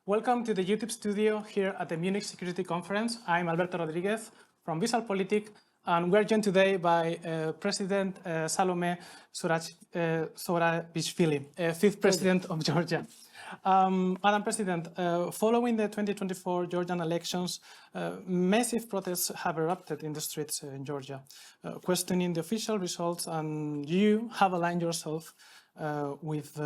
Welcome to the YouTube Studio here at the Munich Security Conference. I'm Alberto Rodriguez from Geopolitical, and we're joined today by President Salome Zourabichvili, fifth President of Georgia. Madam President, following the 2024 Georgian elections, massive protests have erupted in the streets in Georgia, questioning the official results, and you have aligned yourself with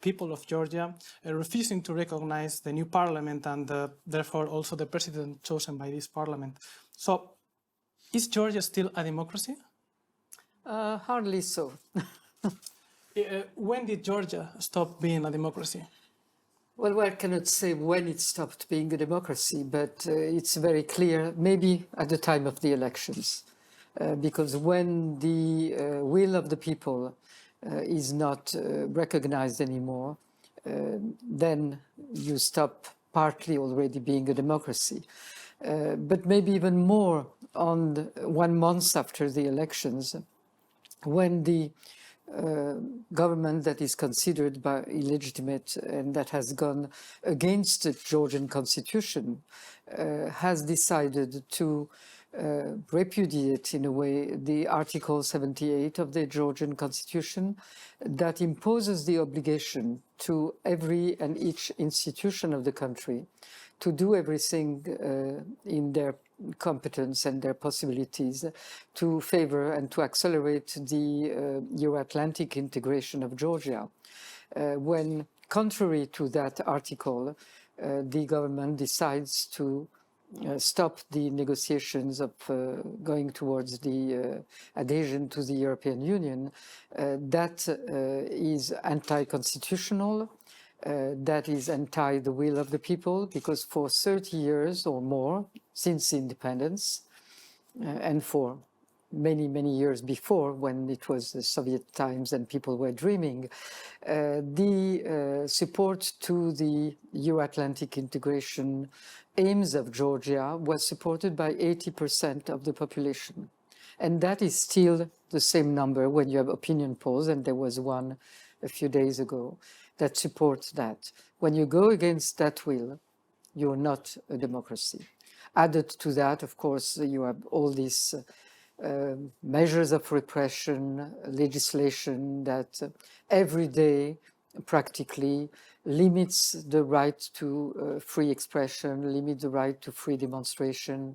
people of Georgia, refusing to recognize the new parliament and therefore also the president chosen by this parliament. So, is Georgia still a democracy? Hardly so. When did Georgia stop being a democracy? Well, I cannot say when it stopped being a democracy, but it's very clear, maybe at the time of the elections, because when the will of the people is not recognized anymore, then you stop partly already being a democracy. But maybe even more on 1 month after the elections, when the government that is considered by illegitimate and that has gone against the Georgian constitution has decided to repudiate in a way the Article 78 of the Georgian constitution that imposes the obligation to every and each institution of the country to do everything in their competence and their possibilities to favor and to accelerate the Euro-Atlantic integration of Georgia. When, contrary to that article, the government decides to stop the negotiations of going towards the adhesion to the European Union, that is anti-constitutional, that is anti the will of the people, because for 30 years or more since independence, and for many, many years before, when it was the Soviet times and people were dreaming, the support to the Euro-Atlantic integration aims of Georgia was supported by 80% of the population. And that is still the same number when you have opinion polls, and there was one a few days ago that supports that. When you go against that will, you're not a democracy. Added to that, of course, you have all these measures of repression, legislation that every day practically limits the right to free expression, limit the right to free demonstration,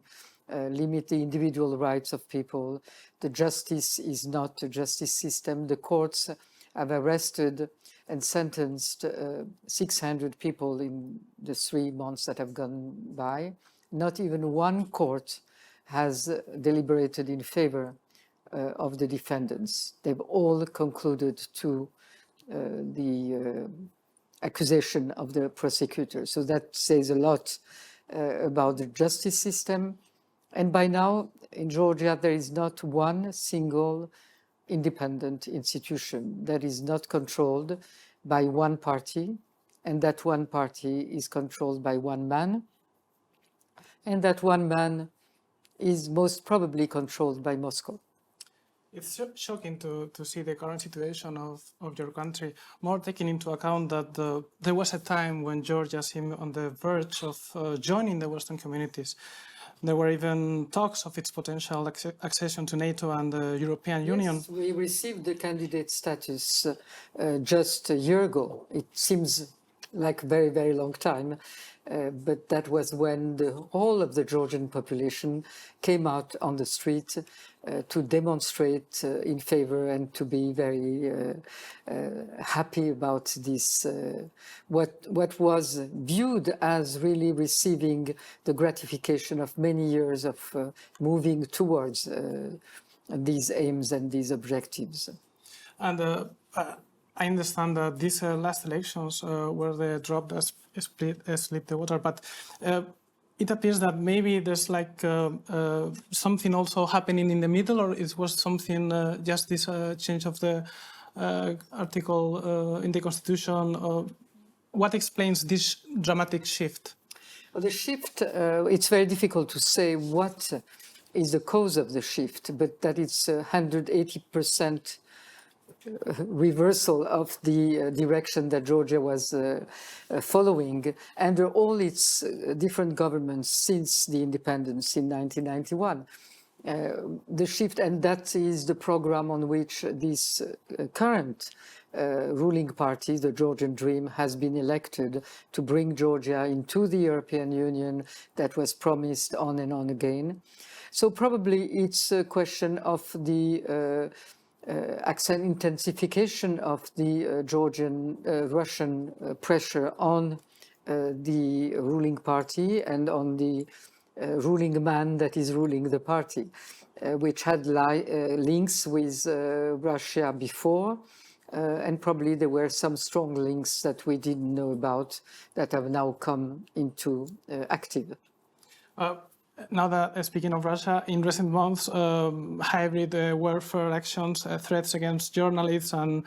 limit the individual rights of people. The justice is not a justice system. The courts have arrested and sentenced 600 people in the 3 months that have gone by. Not even one court has deliberated in favor of the defendants. They've all concluded to the accusation of the prosecutor. So that says a lot about the justice system. And by now, in Georgia, there is not one single independent institution that is not controlled by one party, and that one party is controlled by one man, and that one man is most probably controlled by Moscow. It's shocking to see the current situation of your country, more taking into account that there was a time when Georgia seemed on the verge of joining the Western communities. There were even talks of its potential accession to NATO and the European Union. Yes, we received the candidate status just a year ago. It seems like a very, very long time. But that was when the whole of the Georgian population came out on the street to demonstrate in favor and to be very happy about this, what was viewed as really receiving the gratification of many years of moving towards these aims and these objectives. And I understand that these last elections were the drop that split the water, but it appears that maybe there's like something also happening in the middle, or it was something just this change of the article in the constitution. What explains this dramatic shift? Well, the shift, it's very difficult to say what is the cause of the shift, but that it's 180% reversal of the direction that Georgia was following under all its different governments since the independence in 1991. The shift, and that is the program on which this current ruling party, the Georgian Dream, has been elected to bring Georgia into the European Union that was promised on and on again. So probably it's a question of the intensification of the Georgian Russian pressure on the ruling party and on the ruling man that is ruling the party, which had links with Russia before, and probably there were some strong links that we didn't know about that have now come into active. Now that speaking of Russia, in recent months, hybrid warfare actions, threats against journalists, and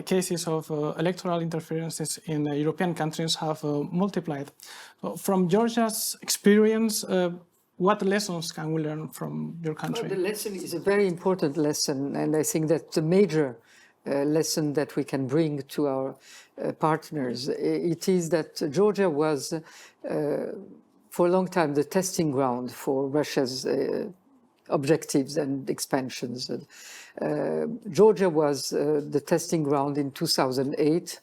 cases of electoral interferences in European countries have multiplied. From Georgia's experience, what lessons can we learn from your country? Well, the lesson is a very important lesson, and I think that the major lesson that we can bring to our partners, it is that Georgia was for a long time the testing ground for Russia's objectives and expansions. Georgia was the testing ground in 2008,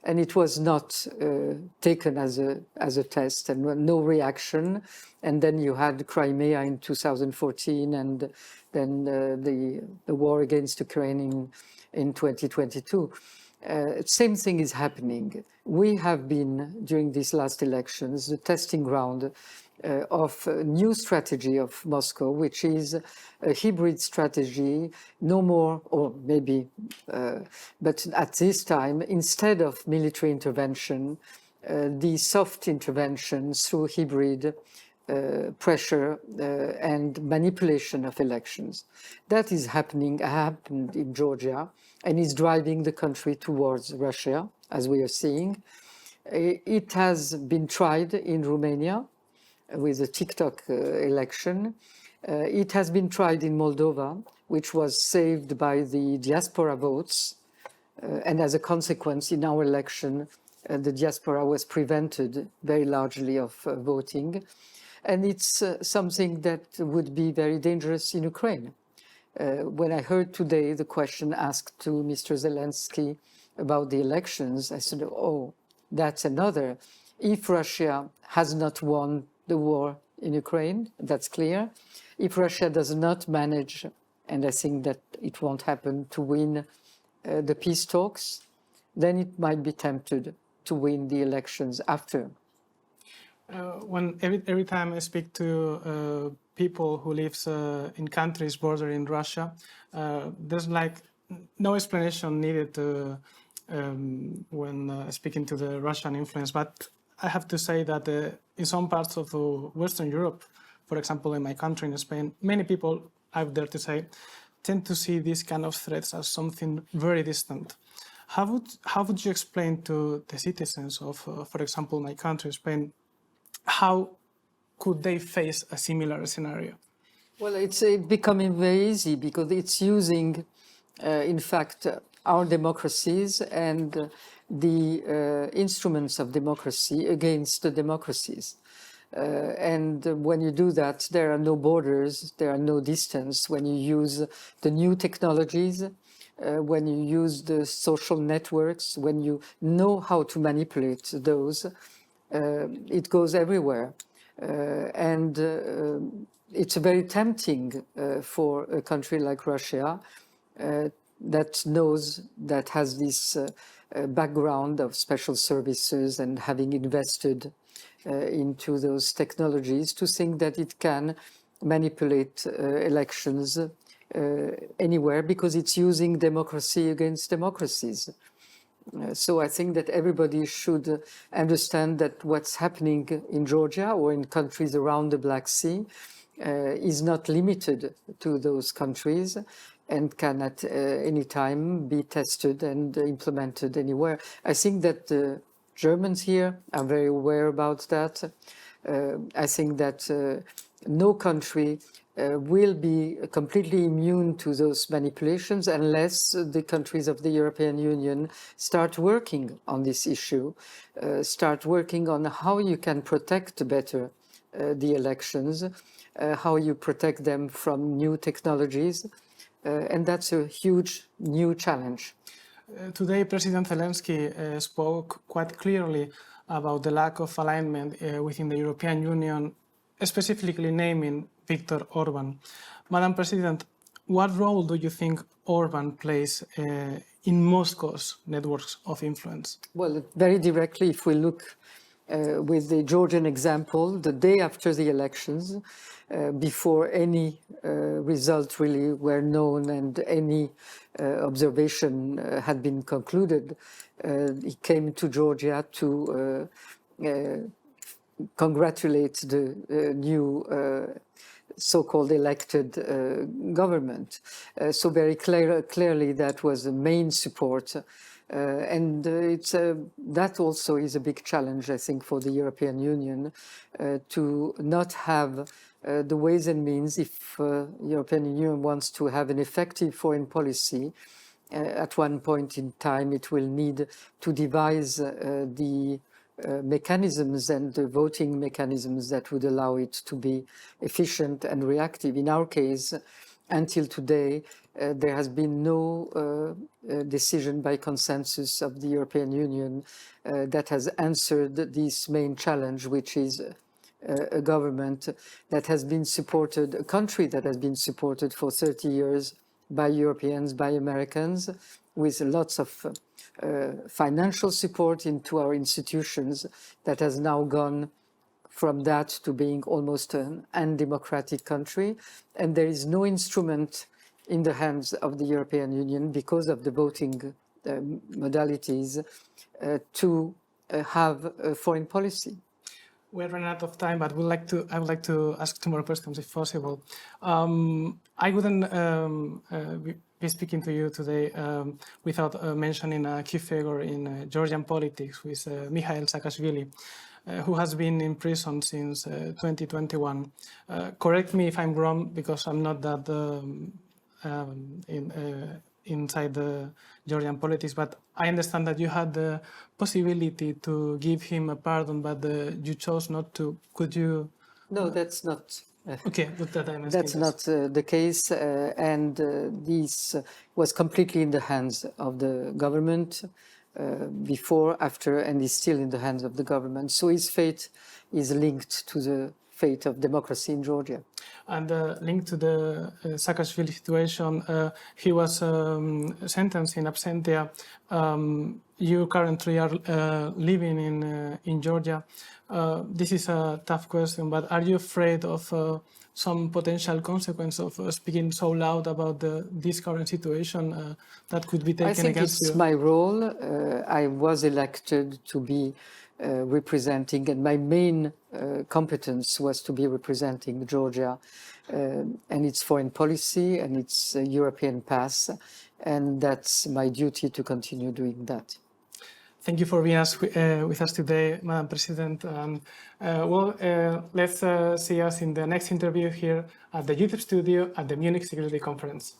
and it was not taken as a test, and no reaction. And then you had Crimea in 2014, and then the war against Ukraine in 2022. Same thing is happening. We have been, during these last elections, the testing ground of a new strategy of Moscow, which is a hybrid strategy, no more, or maybe, but at this time, instead of military intervention, the soft intervention through hybrid pressure and manipulation of elections. That is happened in Georgia, and is driving the country towards Russia, as we are seeing. It has been tried in Romania with the TikTok election. It has been tried in Moldova, which was saved by the diaspora votes. And as a consequence, in our election, the diaspora was prevented very largely of voting. And it's something that would be very dangerous in Ukraine. When I heard today the question asked to Mr. Zelensky about the elections, I said, oh, that's another. If Russia has not won the war in Ukraine, that's clear. If Russia does not manage, and I think that it won't happen, to win the peace talks, then it might be tempted to win the elections after. When every time I speak to people who live in countries bordering Russia, there's like no explanation needed when speaking to the Russian influence. But I have to say that in some parts of Western Europe, for example, in my country, in Spain, many people, I would dare to say, tend to see these kind of threats as something very distant. How would you explain to the citizens of, for example, my country, Spain, how could they face a similar scenario? Well, it's becoming very easy because it's using, in fact, our democracies and the instruments of democracy against the democracies. And when you do that, there are no borders, there are no distance. When you use the new technologies, when you use the social networks, when you know how to manipulate those, it goes everywhere. And it's very tempting for a country like Russia that knows, that has this background of special services and having invested into those technologies, to think that it can manipulate elections anywhere because it's using democracy against democracies. So I think that everybody should understand that what's happening in Georgia or in countries around the Black Sea is not limited to those countries and can at any time be tested and implemented anywhere. I think that the Germans here are very aware about that. I think that no country will be completely immune to those manipulations unless the countries of the European Union start working on this issue, start working on how you can protect better the elections, how you protect them from new technologies, and that's a huge new challenge. Today, President Zelensky spoke quite clearly about the lack of alignment within the European Union, specifically naming Viktor Orban. Madam President, what role do you think Orban plays in Moscow's networks of influence? Well, very directly, if we look with the Georgian example, the day after the elections, before any result really were known and any observation had been concluded, he came to Georgia to congratulate the new so-called elected government. So very clearly that was the main support. And that also is a big challenge, I think, for the European Union to not have the ways and means if the European Union wants to have an effective foreign policy. At one point in time, it will need to devise the mechanisms and the voting mechanisms that would allow it to be efficient and reactive. In our case, until today, there has been no decision by consensus of the European Union that has answered this main challenge, which is a government that has been supported, a country that has been supported for 30 years by Europeans, by Americans, with lots of financial support into our institutions, that has now gone from that to being almost an undemocratic country. And there is no instrument in the hands of the European Union because of the voting modalities to have a foreign policy. We're running out of time, but I would like to ask two more questions, if possible. I wouldn't be speaking to you today without mentioning a key figure in Georgian politics, who is Mikhail Saakashvili, who has been in prison since 2021. Correct me if I'm wrong, because I'm not that inside the Georgian politics, but I understand that you had the possibility to give him a pardon, but you chose not to. Could you? No, that's not. Okay, that's not the case, and this was completely in the hands of the government before, after, and is still in the hands of the government. So his fate is linked to the fate of democracy in Georgia. And linked to the Saakashvili situation, he was sentenced in absentia. You currently are living in Georgia. This is a tough question, but are you afraid of some potential consequence of speaking so loud about this current situation that could be taken against you? I think it's my role. I was elected to be representing, and my main competence was to be representing Georgia and its foreign policy and its European path, and that's my duty to continue doing that. Thank you for being with us today, Madam President. Let's see us in the next interview here at the YouTube Studio at the Munich Security Conference.